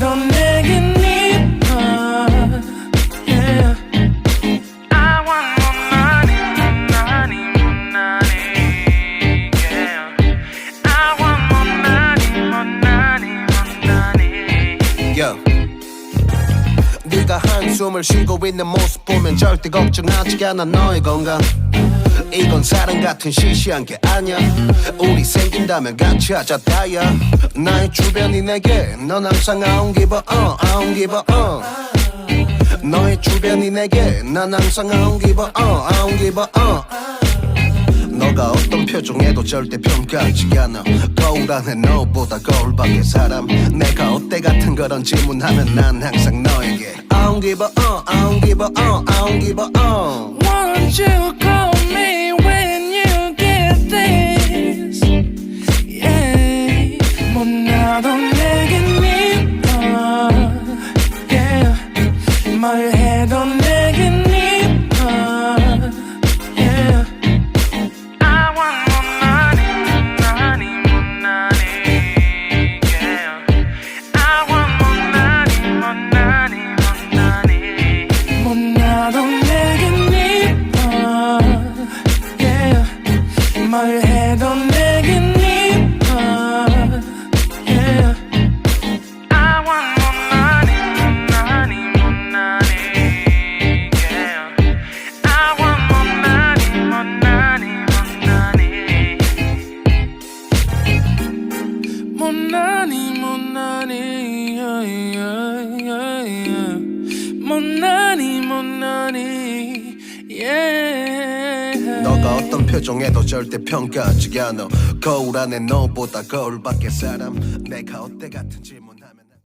해도 내겐 네맘 yeah. I want more money, more money, yeah. I want more money, yeah. 네가 한숨을 쉬고 있는 모습 보면 절대 걱정하지 않아 너의 건강. 이건 사랑 같은 시시한 게 아니야. 우리 생긴다면 같이 하자 다야. 나의 주변이 내게 넌 항상 I don't give a I don't give a 너의 주변이 내게 난 항상 I don't give a I don't give a 너가 어떤 표정에도 절대 평가하지 않아. 거울 안에 너보다 거울 밖의 사람. 내가 어때 같은 그런 질문하면 난 항상 너에게 I don't give a I don't give a I don't give a Won't you call me when you get this yeah. 뭐 나도 내겐 네맘 yeah. 뭘 해도 내겐 네맘 yeah. I want more money, yeah. I want more money, 뭐 나도 내겐 네맘 yeah. 뭘 해도 내겐 네맘 yeah. I want more money, yeah. I want more money, yeah. 너가 어떤 표정에도 절대 평가하지 않아. 거울 안에 너보다 거울 밖의 사람. 내가 어때 같은 질문